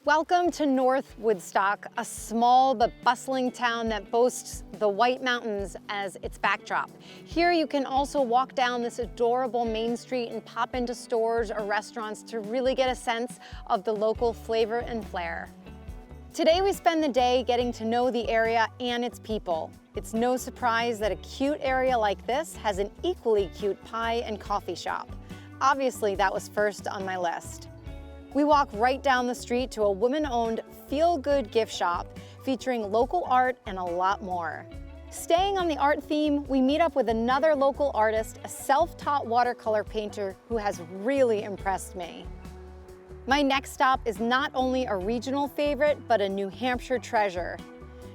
Welcome to North Woodstock, a small but bustling town that boasts the White Mountains as its backdrop. Here you can also walk down this adorable main street and pop into stores or restaurants to really get a sense of the local flavor and flair. Today we spend the day getting to know the area and its people. It's no surprise that a cute area like this has an equally cute pie and coffee shop. Obviously that was first on my list. We walk right down the street to a woman-owned, feel-good gift shop featuring local art and a lot more. Staying on the art theme, we meet up with another local artist, a self-taught watercolor painter who has really impressed me. My next stop is not only a regional favorite, but a New Hampshire treasure.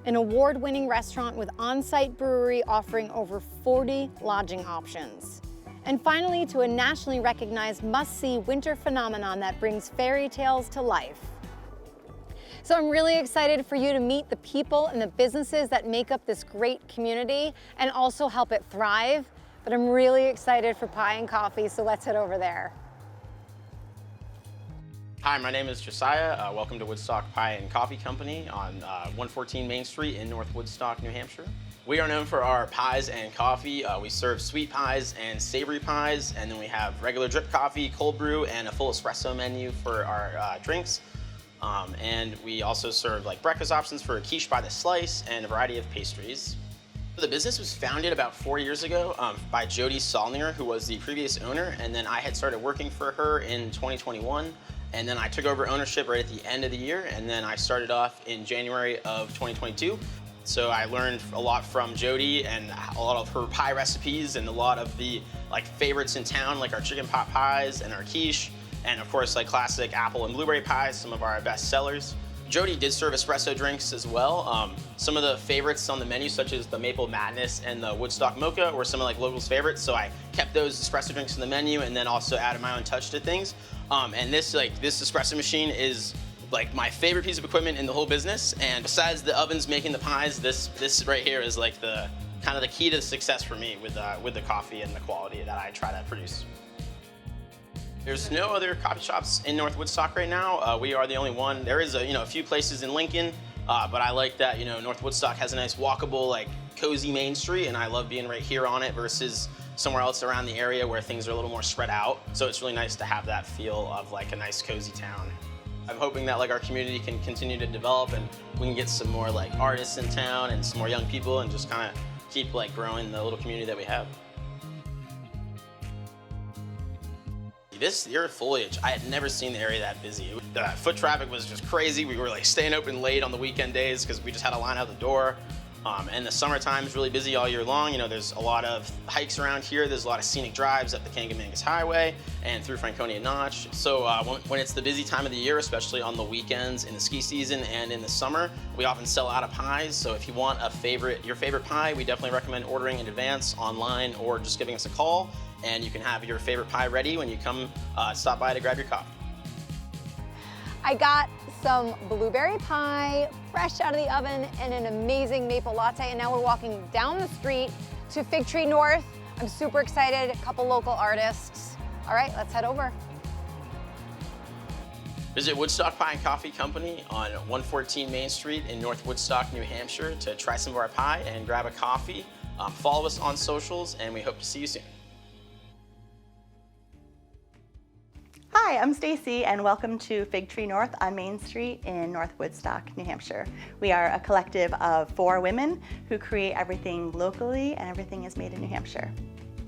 An award-winning restaurant with on-site brewery offering over 40 lodging options. And finally, to a nationally recognized must-see winter phenomenon that brings fairy tales to life. So I'm really excited for you to meet the people and the businesses that make up this great community and also help it thrive. But I'm really excited for pie and coffee, so let's head over there. Hi, my name is Josiah. Welcome to Woodstock Pie and Coffee Company on 114 Main Street in North Woodstock, New Hampshire. We are known for our pies and coffee. We serve sweet pies and savory pies, and then we have regular drip coffee, cold brew, and a full espresso menu for our drinks. And we also serve like breakfast options for a quiche by the slice and a variety of pastries. The business was founded about 4 years ago by Jody Saulnier, who was the previous owner, and then I had started working for her in 2021. And then I took over ownership right at the end of the year, and then I started off in January of 2022. So I learned a lot from Jody and a lot of her pie recipes and a lot of the favorites in town, like our chicken pot pies and our quiche, and of course classic apple and blueberry pies, some of our best sellers. Jody did serve espresso drinks as well. Some of the favorites on the menu, such as the Maple Madness and the Woodstock Mocha, were some of locals' favorites. So I kept those espresso drinks in the menu and then also added my own touch to things. And this espresso machine is my favorite piece of equipment in the whole business. And besides the ovens making the pies, this right here is the kind of the key to success for me with the coffee and the quality that I try to produce. There's no other coffee shops in North Woodstock right now. We are the only one. There is a few places in Lincoln, but I like that North Woodstock has a nice walkable, cozy main street, and I love being right here on it versus somewhere else around the area where things are a little more spread out. So it's really nice to have that feel of a nice cozy town. I'm hoping that our community can continue to develop and we can get some more artists in town and some more young people and just kind of keep growing the little community that we have. This year of foliage, I had never seen the area that busy. The foot traffic was just crazy. We were staying open late on the weekend days because we just had a line out the door. And the summertime is really busy all year long. There's a lot of hikes around here. There's a lot of scenic drives up the Kangamangas Highway and through Franconia Notch. So when it's the busy time of the year, especially on the weekends in the ski season and in the summer, we often sell out of pies. So if you want your favorite pie, we definitely recommend ordering in advance online or just giving us a call. And you can have your favorite pie ready when you come stop by to grab your coffee. I got some blueberry pie, fresh out of the oven, and an amazing maple latte. And now we're walking down the street to Fig Tree North. I'm super excited, a couple local artists. All right, let's head over. Visit Woodstock Pie and Coffee Company on 114 Main Street in North Woodstock, New Hampshire to try some of our pie and grab a coffee. Follow us on socials, and we hope to see you soon. Hi, I'm Stacy and welcome to Fig Tree North on Main Street in North Woodstock, New Hampshire. We are a collective of 4 women who create everything locally and everything is made in New Hampshire.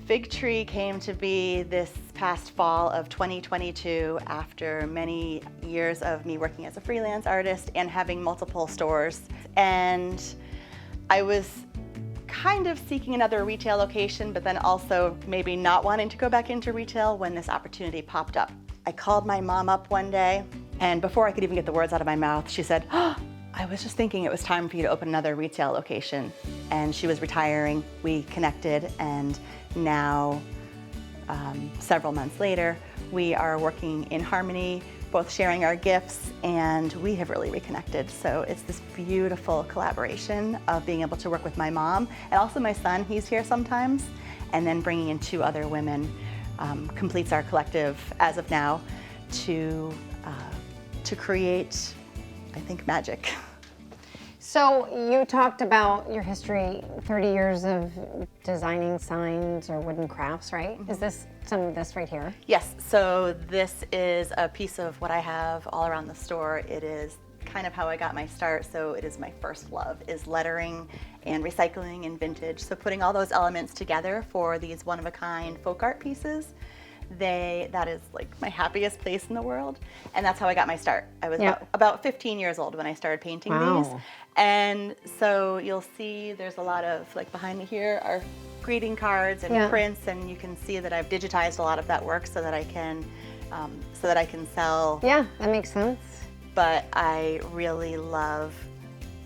Fig Tree came to be this past fall of 2022 after many years of me working as a freelance artist and having multiple stores. And I was kind of seeking another retail location, but then also maybe not wanting to go back into retail when this opportunity popped up. I called my mom up one day, and before I could even get the words out of my mouth, she said, "Oh, I was just thinking it was time for you to open another retail location." And she was retiring. We connected, and now, several months later, we are working in harmony, both sharing our gifts, and we have really reconnected. So it's this beautiful collaboration of being able to work with my mom, and also my son, he's here sometimes, and then bringing in 2 other women completes our collective as of now to create I think, magic. So you talked about your history, 30 years of designing signs or wooden crafts, right? Is this some of this right here? Yes, so this is a piece of what I have all around the store. It is kind of how I got my start, so it is my first love, is lettering and recycling and vintage. So putting all those elements together for these one-of-a-kind folk art pieces, that is like my happiest place in the world. And that's how I got my start. I was about 15 years old when I started painting these. And so you'll see there's a lot of, like behind me here are greeting cards and prints, and you can see that I've digitized a lot of that work so that I can sell. Yeah, that makes sense. But I really love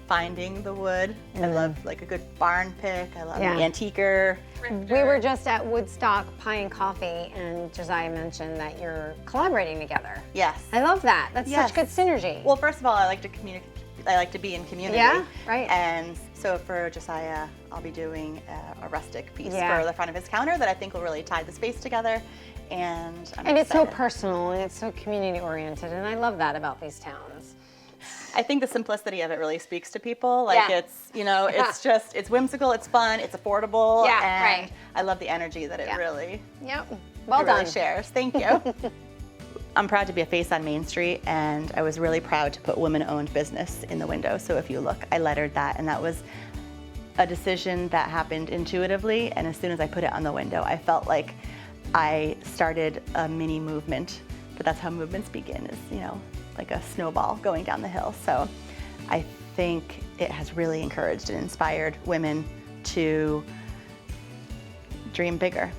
finding the wood. I love like a good barn pick. I love the antiquer. We were just at Woodstock Pie and Coffee, and Josiah mentioned that you're collaborating together. Yes. I love that. That's such good synergy. Well, first of all, I like to communicate. I like to be in community. Yeah, right. And so for Josiah, I'll be doing a rustic piece for the front of his counter that I think will really tie the space together. And it's so personal and it's so community oriented, and I love that about these towns. I think the simplicity of it really speaks to people. Like it's, it's whimsical, it's fun, it's affordable, and I love the energy that it really, really shares. Thank you. I'm proud to be a face on Main Street, and I was really proud to put women-owned business in the window. So if you look, I lettered that, and that was a decision that happened intuitively, and as soon as I put it on the window, I felt like I started a mini movement, but that's how movements begin, is, like a snowball going down the hill. So I think it has really encouraged and inspired women to dream bigger.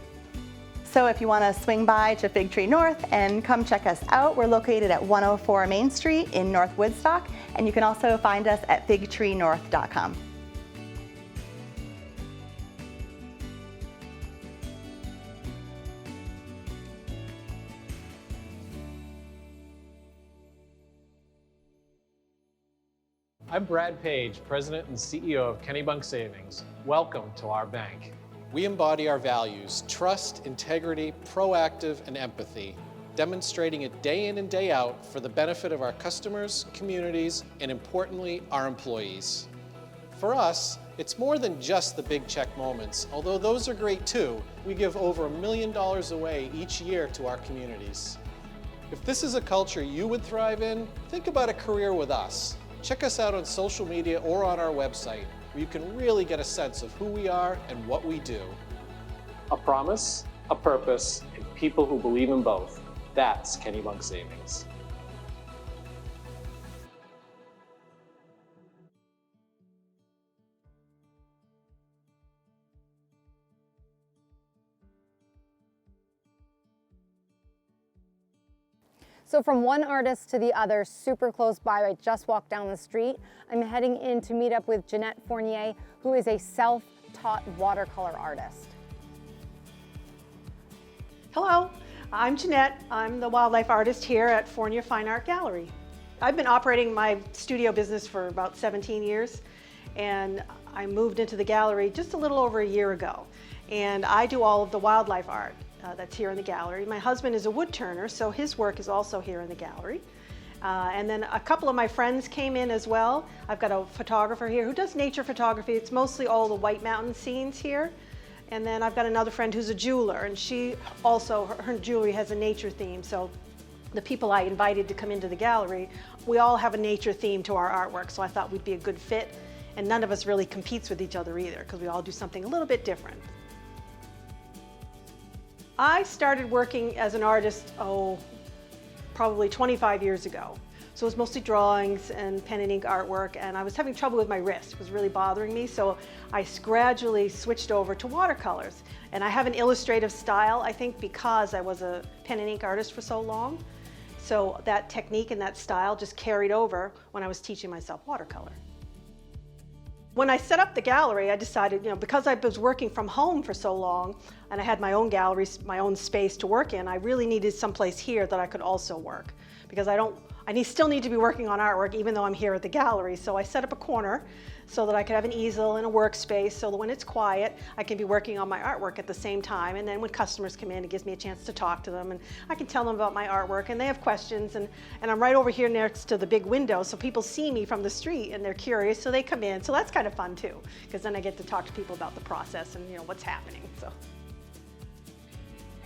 So if you want to swing by to Fig Tree North and come check us out, we're located at 104 Main Street in North Woodstock, and you can also find us at figtreenorth.com. I'm Brad Page, President and CEO of Kennebunk Savings. Welcome to our bank. We embody our values: trust, integrity, proactive, and empathy, demonstrating it day in and day out for the benefit of our customers, communities, and importantly, our employees. For us, it's more than just the big check moments. Although those are great too, we give over $1 million away each year to our communities. If this is a culture you would thrive in, think about a career with us. Check us out on social media or on our website, where you can really get a sense of who we are and what we do. A promise, a purpose, and people who believe in both. That's Kennebunk Savings. So from one artist to the other, super close by, I just walked down the street. I'm heading in to meet up with Jeanette Fournier, who is a self-taught watercolor artist. Hello, I'm Jeanette. I'm the wildlife artist here at Fournier Fine Art Gallery. I've been operating my studio business for about 17 years, and I moved into the gallery just a little over a year ago. And I do all of the wildlife art that's here in the gallery. My husband is a wood turner, so his work is also here in the gallery. And then a couple of my friends came in as well. I've got a photographer here who does nature photography. It's mostly all the White Mountain scenes here. And then I've got another friend who's a jeweler, and she also, her jewelry has a nature theme. So the people I invited to come into the gallery, we all have a nature theme to our artwork, so I thought we'd be a good fit. And none of us really competes with each other either, because we all do something a little bit different. I started working as an artist, probably 25 years ago. So it was mostly drawings and pen and ink artwork, and I was having trouble with my wrist. It was really bothering me, so I gradually switched over to watercolors. And I have an illustrative style, I think, because I was a pen and ink artist for so long. So that technique and that style just carried over when I was teaching myself watercolor. When I set up the gallery, I decided, because I was working from home for so long and I had my own gallery, my own space to work in, I really needed someplace here that I could also work, because I I still need to be working on artwork even though I'm here at the gallery. So I set up a corner so that I could have an easel and a workspace so that when it's quiet, I can be working on my artwork at the same time. And then when customers come in, it gives me a chance to talk to them and I can tell them about my artwork and they have questions. And I'm right over here next to the big window so people see me from the street and they're curious, so they come in. So that's kind of fun too, because then I get to talk to people about the process and what's happening. So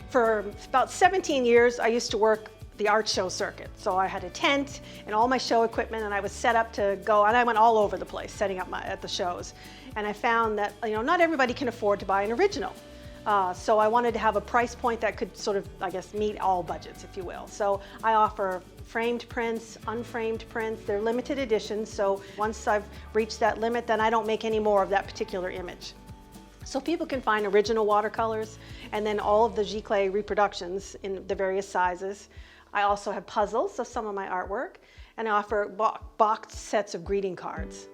for about 17 years, I used to work the art show circuit. So I had a tent and all my show equipment and I was set up to go, and I went all over the place setting up at the shows. And I found that not everybody can afford to buy an original. So I wanted to have a price point that could sort of, I guess, meet all budgets, if you will. So I offer framed prints, unframed prints. They're limited editions, so once I've reached that limit, then I don't make any more of that particular image. So people can find original watercolors and then all of the giclée reproductions in the various sizes. I also have puzzles of some of my artwork, and I offer boxed sets of greeting cards.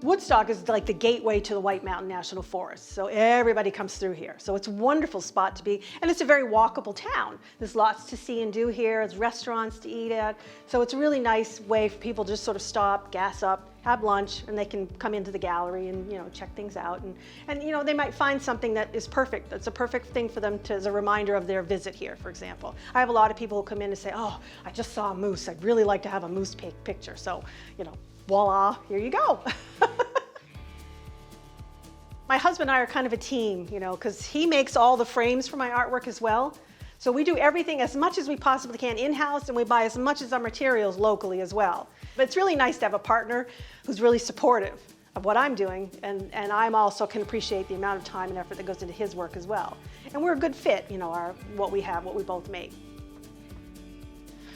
Woodstock is like the gateway to the White Mountain National Forest, so everybody comes through here. So it's a wonderful spot to be, and it's a very walkable town. There's lots to see and do here, there's restaurants to eat at, so it's a really nice way for people to just sort of stop, gas up, have lunch, and they can come into the gallery and check things out, and they might find something that is perfect. That's a perfect thing for them as a reminder of their visit here, for example. I have a lot of people who come in and say, oh, I just saw a moose. I'd really like to have a moose picture. So, voila, here you go. My husband and I are kind of a team, because he makes all the frames for my artwork as well. So we do everything as much as we possibly can in-house, and we buy as much as our materials locally as well. But it's really nice to have a partner who's really supportive of what I'm doing, and I'm also can appreciate the amount of time and effort that goes into his work as well. And we're a good fit, what we both make.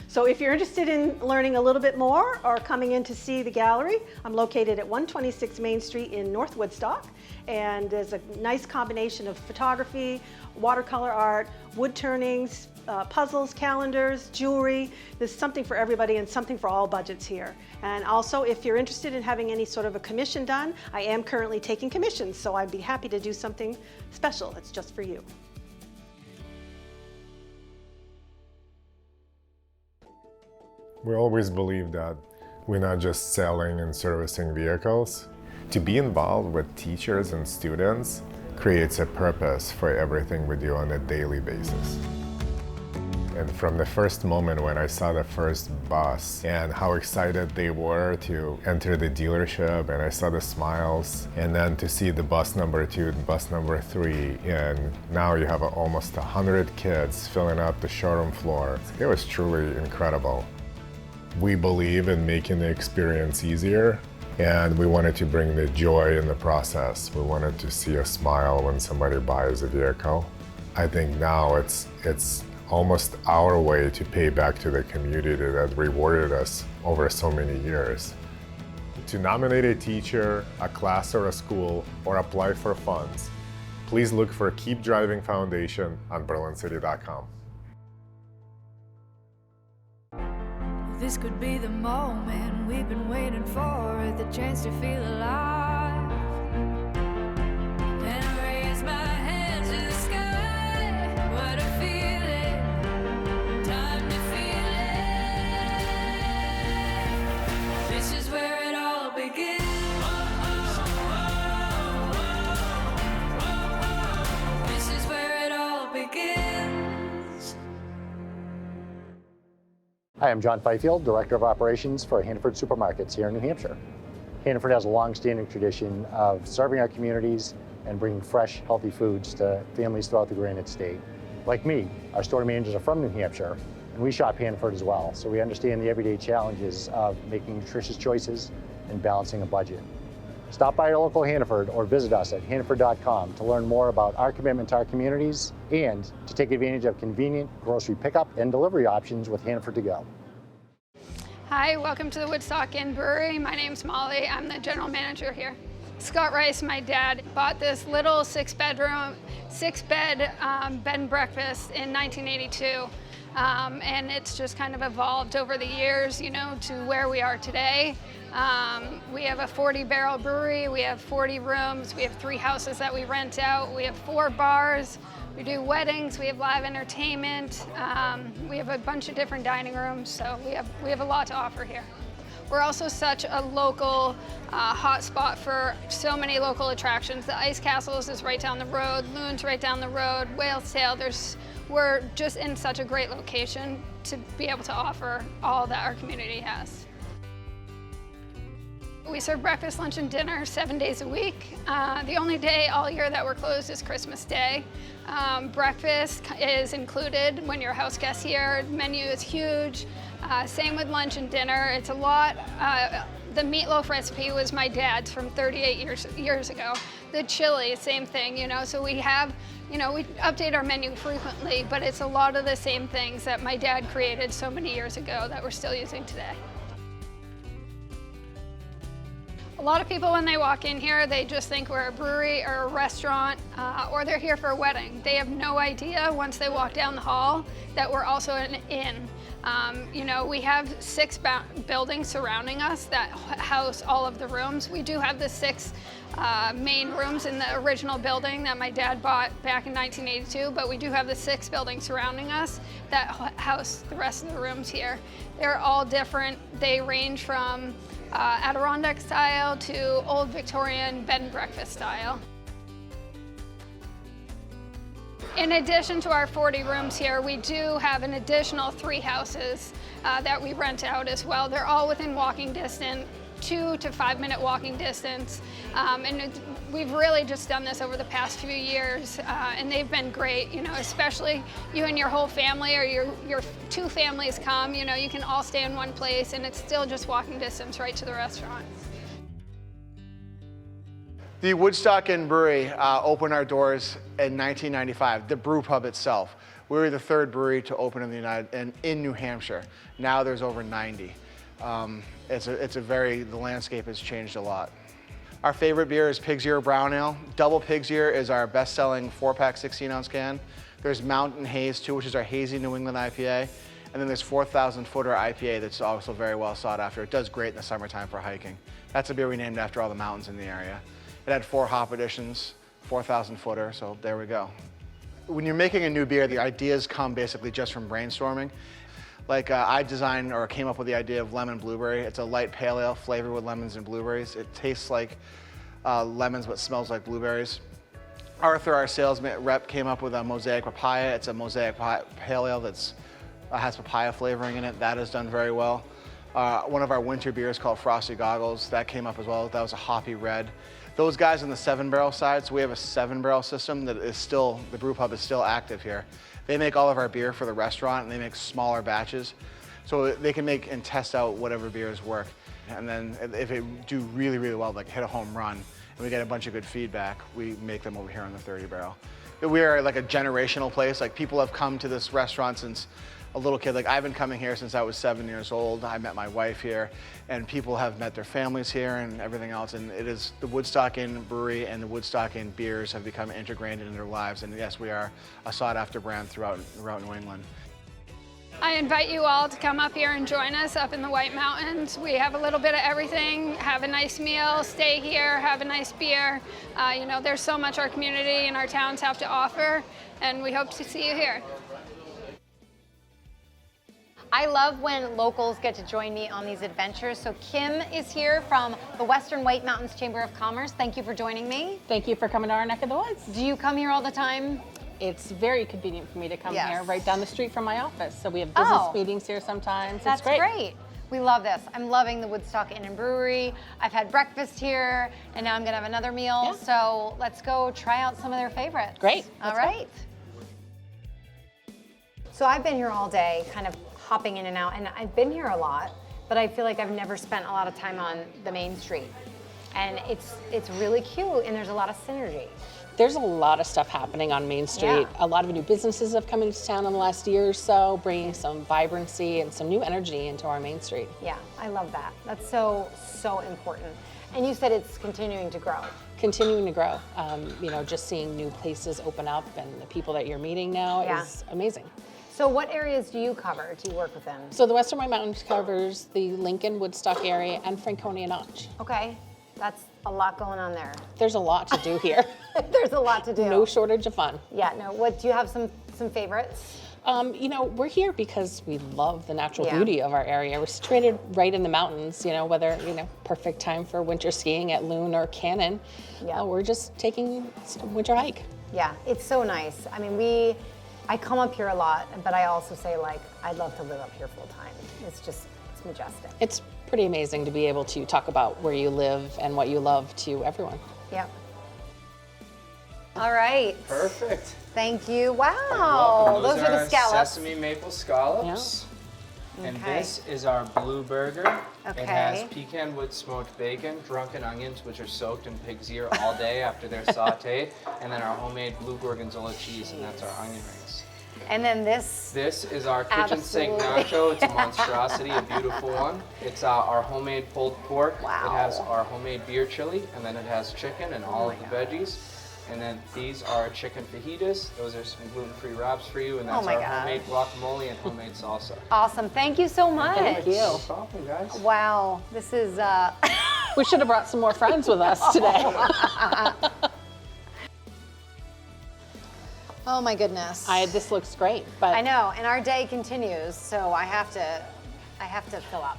So if you're interested in learning a little bit more or coming in to see the gallery, I'm located at 126 Main Street in North Woodstock, and there's a nice combination of photography, watercolor art, wood turnings, puzzles, calendars, jewelry. There's something for everybody and something for all budgets here. And also, if you're interested in having any sort of a commission done, I am currently taking commissions, so I'd be happy to do something special that's just for you. We always believe that we're not just selling and servicing vehicles. To be involved with teachers and students creates a purpose for everything we do on a daily basis. And from the first moment when I saw the first bus and how excited they were to enter the dealership, and I saw the smiles, and then to see the bus number 2, bus number 3, and now you have almost 100 kids filling out the showroom floor. It was truly incredible. We believe in making the experience easier, and we wanted to bring the joy in the process. We wanted to see a smile when somebody buys a vehicle. I think now it's almost our way to pay back to the community that rewarded us over so many years. To nominate a teacher, a class or a school, or apply for funds, please look for Keep Driving Foundation on berlincity.com. This could be the moment we've been waiting for, the chance to feel alive. And raise my hands to the sky. What a feeling, time to feel it. This is where it all begins. This is where it all begins. Hi, I'm John Fifield, Director of Operations for Hannaford Supermarkets here in New Hampshire. Hannaford has a long-standing tradition of serving our communities and bringing fresh, healthy foods to families throughout the Granite State. Like me, our store managers are from New Hampshire, and we shop Hannaford as well, so we understand the everyday challenges of making nutritious choices and balancing a budget. Stop by your local Hannaford or visit us at hannaford.com to learn more about our commitment to our communities and to take advantage of convenient grocery pickup and delivery options with Hannaford To Go. Hi, welcome to the Woodstock Inn Brewery. My name's Molly. I'm the general manager here. Scott Rice, my dad, bought this little 6-bedroom 6-bed bed and breakfast in 1982. And it's just kind of evolved over the years, you know, to where we are today. We have a 40-barrel brewery, we have 40 rooms, we have 3 houses that we rent out, we have 4 bars, we do weddings, we have live entertainment, we have a bunch of different dining rooms, so we have a lot to offer here. We're also such a local hotspot for so many local attractions. The Ice Castles is right down the road, Loon's right down the road, Whale's Tail. We're just in such a great location to be able to offer all that our community has. We serve breakfast, lunch, and dinner 7 days a week. The only day all year that we're closed is Christmas Day. Breakfast is included when you're a house guest here. The menu is huge. Same with lunch and dinner. It's a lot. The meatloaf recipe was my dad's from 38 years ago. The chili, same thing, you know. So we have, you know, we update our menu frequently, but it's a lot of the same things that my dad created so many years ago that we're still using today. A lot of people, when they walk in here, they just think we're a brewery or a restaurant, or they're here for a wedding. They have no idea once they walk down the hall that we're also an inn. You know, we have 6 buildings surrounding us that house all of the rooms. We do have the 6 main rooms in the original building that my dad bought back in 1982, but we do have the 6 buildings surrounding us that house the rest of the rooms here. They're all different. They range from Adirondack style to old Victorian bed and breakfast style. In addition to our 40 rooms here, we do have an additional 3 houses that we rent out as well. They're all within walking distance, 2 to 5 minute walking distance. And we've really just done this over the past few years, and they've been great, you know, especially you and your whole family or your 2 families come, you know, you can all stay in one place and it's still just walking distance right to the restaurant. The Woodstock Inn Brewery opened our doors in 1995, the brew pub itself. We were the 3rd brewery to open in New Hampshire. Now there's over 90. The landscape has changed a lot. Our favorite beer is Pig's Ear Brown Ale. Double Pig's Ear is our best-selling 4-pack 16-ounce can. There's Mountain Haze too, which is our hazy New England IPA. And then there's 4,000 Footer IPA that's also very well sought after. It does great in the summertime for hiking. That's a beer we named after all the mountains in the area. It had 4 hop additions, 4,000 Footer, so there we go. When you're making a new beer, the ideas come basically just from brainstorming. Like I designed or came up with the idea of lemon blueberry. It's a light pale ale flavored with lemons and blueberries. It tastes like lemons but smells like blueberries. Arthur, our sales rep, came up with a mosaic papaya. It's a mosaic pale ale that has papaya flavoring in it. That has done very well. One of our winter beers called Frosty Goggles, that came up as well. That was a hoppy red. Those guys on the 7-barrel side, so we have a 7-barrel system that is still, the brew pub is still active here. They make all of our beer for the restaurant and they make smaller batches. So they can make and test out whatever beers work. And then if it do really, really well, like hit a home run, and we get a bunch of good feedback, we make them over here on the 30-barrel. We are like a generational place. Like people have come to this restaurant since a little kid. Like I've been coming here since I was 7 years old. I met my wife here, and people have met their families here and everything else. And it is the Woodstock Inn Brewery and the Woodstock Inn beers have become integrated in their lives. And yes, we are a sought-after brand throughout New England. I invite you all to come up here and join us up in the White Mountains. We have a little bit of everything. Have a nice meal, stay here, have a nice beer. You know, there's so much our community and our towns have to offer, and we hope to see you here. I love when locals get to join me on these adventures. So Kim is here from the Western White Mountains Chamber of Commerce. Thank you for joining me. Thank you for coming to our neck of the woods. Do you come here all the time? It's very convenient for me to come here right down the street from my office. So we have business meetings here sometimes. That's great. We love this. I'm loving the Woodstock Inn Brewery. I've had breakfast here, and now I'm gonna have another meal. Yeah. So let's go try out some of their favorites. Great. All right. So I've been here all day, kind of hopping in and out, and I've been here a lot, but I feel like I've never spent a lot of time on the main street. And it's really cute, and there's a lot of synergy. There's a lot of stuff happening on Main Street. Yeah. A lot of new businesses have come into town in the last year or so, bringing some vibrancy and some new energy into our Main Street. Yeah, I love that. That's so important. And you said it's continuing to grow. Continuing to grow. You know, just seeing new places open up and the people that you're meeting now is amazing. So what areas do you cover? Do you work within? So the Western White Mountains covers the Lincoln, Woodstock area and Franconia and Notch. Okay, that's a lot going on there. There's a lot to do here. There's a lot to do. No shortage of fun. Yeah, no, what, do you have some favorites? You know, we're here because we love the natural beauty of our area. We're situated right in the mountains, you know, whether, you know, perfect time for winter skiing at Loon or Cannon. Yeah. We're just taking a winter hike. Yeah, it's so nice. I mean, I come up here a lot, but I also say, like, I'd love to live up here full time. It's majestic. It's pretty amazing to be able to talk about where you live and what you love to everyone. Yep. All right. Perfect. Thank you. Wow. Welcome. Those are the scallops. Sesame maple scallops. Yeah. And Okay. this is our blue burger. Okay. It has pecan wood smoked bacon, drunken onions, which are soaked in pig's ear all day after they're sauteed, and then our homemade blue gorgonzola cheese, and that's our onion rings. And then this. This is our kitchen sink Absolutely. nacho. It's a monstrosity, a beautiful one. It's our homemade pulled pork. Wow. It has our homemade beer chili, and then it has chicken and all of the veggies. And then these are chicken fajitas. Those are some gluten-free wraps for you, and that's my our God. homemade guacamole and homemade salsa. Awesome. Thank you so much. Thank you. No problem, guys. Wow. This is. We should have brought some more friends with us today. Oh my goodness. This looks great, but I know, and our day continues, so I have to fill up.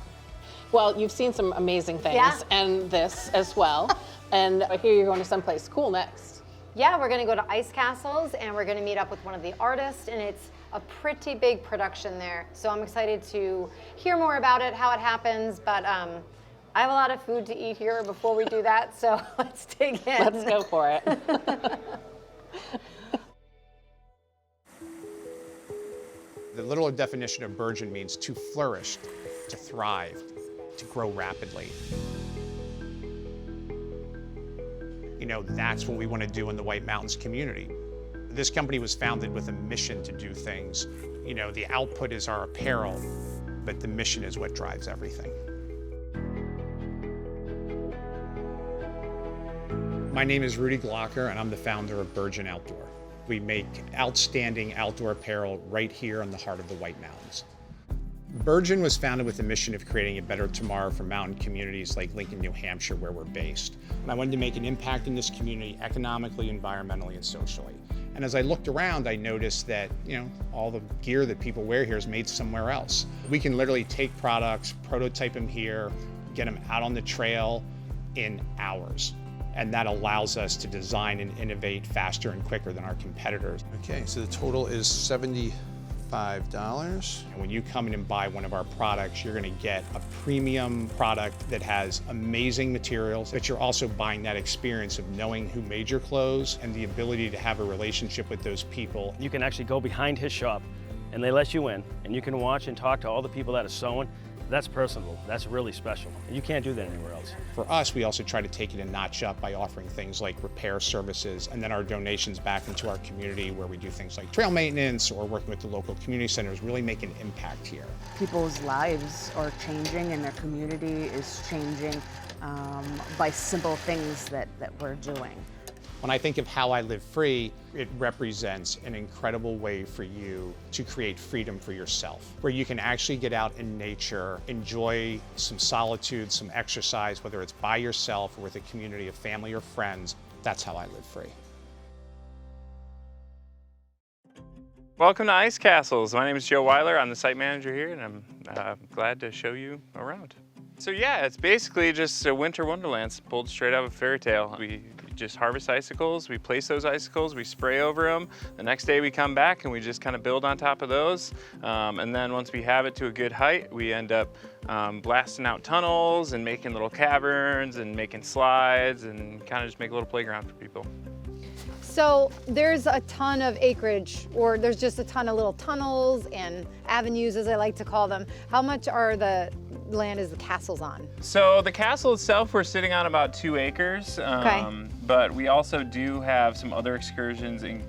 well, you've seen some amazing things, Yeah. and this as well. And I hear you're going to someplace cool next. Yeah, we're gonna go to Ice Castles and we're gonna meet up with one of the artists, and it's a pretty big production there. So I'm excited to hear more about it, how it happens, but I have a lot of food to eat here before we do that, so let's dig in. Let's go for it. The literal definition of burgeon means to flourish, to thrive, to grow rapidly. You know, that's what we want to do in the White Mountains community. This company was founded with a mission to do things. You know, the output is our apparel, but the mission is what drives everything. My name is Rudy Glocker, and I'm the founder of Bergen Outdoor. We make outstanding outdoor apparel right here in the heart of the White Mountains. Bergen was founded with the mission of creating a better tomorrow for mountain communities like Lincoln, New Hampshire, where we're based. And I wanted to make an impact in this community economically, environmentally, and socially. And as I looked around, I noticed that, you know, all the gear that people wear here is made somewhere else. We can literally take products, prototype them here, get them out on the trail in hours. And that allows us to design and innovate faster and quicker than our competitors. Okay, so the total is $75. And when you come in and buy one of our products, you're going to get a premium product that has amazing materials, but you're also buying that experience of knowing who made your clothes and the ability to have a relationship with those people. You can actually go behind his shop and they let you in and you can watch and talk to all the people that are sewing. That's personable. That's really special. You can't do that anywhere else. For us, we also try to take it a notch up by offering things like repair services and then our donations back into our community where we do things like trail maintenance or working with the local community centers, really make an impact here. People's lives are changing and their community is changing by simple things that we're doing. When I think of How I Live Free, it represents an incredible way for you to create freedom for yourself, where you can actually get out in nature, enjoy some solitude, some exercise, whether it's by yourself or with a community of family or friends. That's how I live free. Welcome to Ice Castles. My name is Joe Weiler. I'm the site manager here, and I'm glad to show you around. So yeah, it's basically just a winter wonderland pulled straight out of a fairy tale. We just harvest icicles, we place those icicles, we spray over them. The next day we come back and we just kind of build on top of those. And then once we have it to a good height, we end up blasting out tunnels and making little caverns and making slides and kind of just make a little playground for people. So there's a ton of acreage, or there's just a ton of little tunnels and avenues, as I like to call them. How much are the land is the castle's on? So the castle itself, we're sitting on about 2 acres. But we also do have some other excursions in,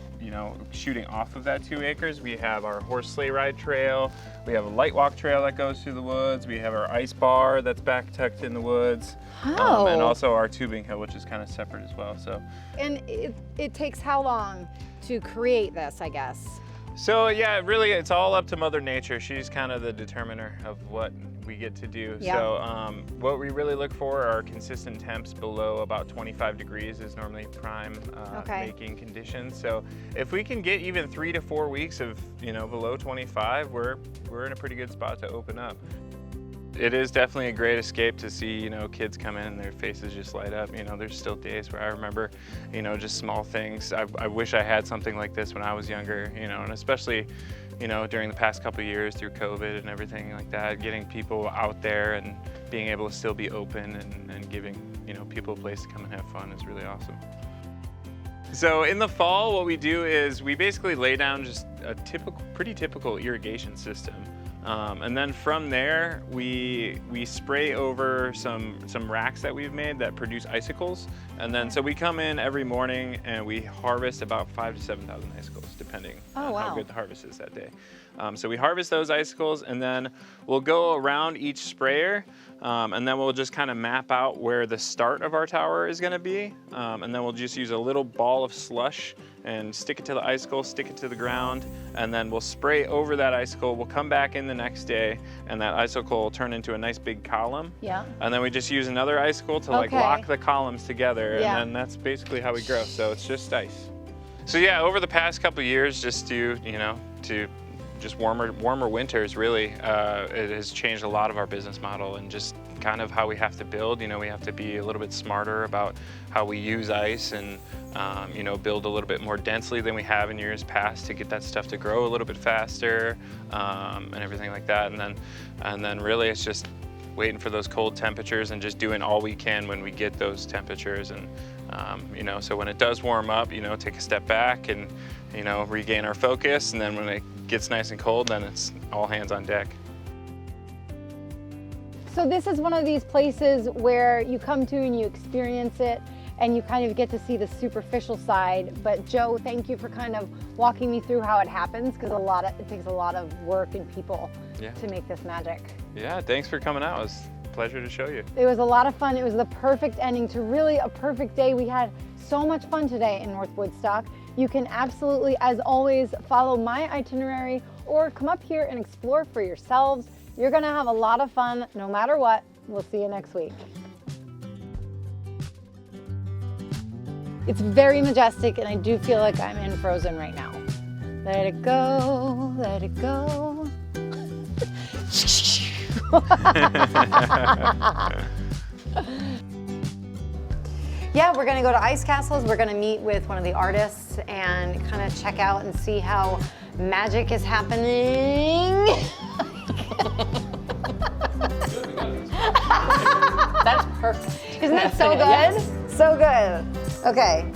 shooting off of that 2 acres. We have our horse sleigh ride trail. We have a light walk trail that goes through the woods. We have our ice bar that's back tucked in the woods. Oh. And also our tubing hill, which is kind of separate as well. So. And it takes how long to create this, I guess? So yeah, really it's all up to Mother Nature. She's kind of the determiner of what we get to do. Yeah. So what we really look for are consistent temps below about 25 degrees is normally prime making conditions. So if we can get even 3 to 4 weeks of below 25, we're in a pretty good spot to open up. It is definitely a great escape to see, kids come in and their faces just light up. There's still days where I remember, just small things. I wish I had something like this when I was younger, and especially, during the past couple of years through COVID and everything like that, getting people out there and being able to still be open and giving, people a place to come and have fun is really awesome. So in the fall, what we do is we basically lay down just a pretty typical irrigation system. And then from there, we spray over some racks that we've made that produce icicles. And then, so we come in every morning and we harvest about 5,000 to 7,000 icicles, depending on how good the harvest is that day. So we harvest those icicles and then we'll go around each sprayer and then we'll just kind of map out where the start of our tower is gonna be. And then we'll just use a little ball of slush and stick it to the icicle, stick it to the ground, and then we'll spray over that icicle. We'll come back in the next day, and that icicle will turn into a nice big column. Yeah. And then we just use another icicle to lock the columns together, and then that's basically how we grow. So it's just ice. So yeah, over the past couple of years, just to just warmer winters, really, it has changed a lot of our business model and just kind of how we have to build. We have to be a little bit smarter about how we use ice and build a little bit more densely than we have in years past to get that stuff to grow a little bit faster and everything like that. And then really it's just waiting for those cold temperatures and just doing all we can when we get those temperatures. And so when it does warm up, take a step back and regain our focus. And then when it gets nice and cold, then it's all hands on deck. So this is one of these places where you come to and you experience it and you kind of get to see the superficial side. But Joe, thank you for kind of walking me through how it happens, because it takes a lot of work and people to make this magic. Yeah, thanks for coming out. It was a pleasure to show you. It was a lot of fun. It was the perfect ending to really a perfect day. We had so much fun today in North Woodstock. You can absolutely, as always, follow my itinerary or come up here and explore for yourselves. You're gonna have a lot of fun no matter what. We'll see you next week. It's very majestic and I do feel like I'm in Frozen right now. Let it go, let it go. Yeah, we're gonna go to Ice Castles. We're gonna meet with one of the artists and kind of check out and see how magic is happening. That's perfect. Isn't that so good? So good. Okay.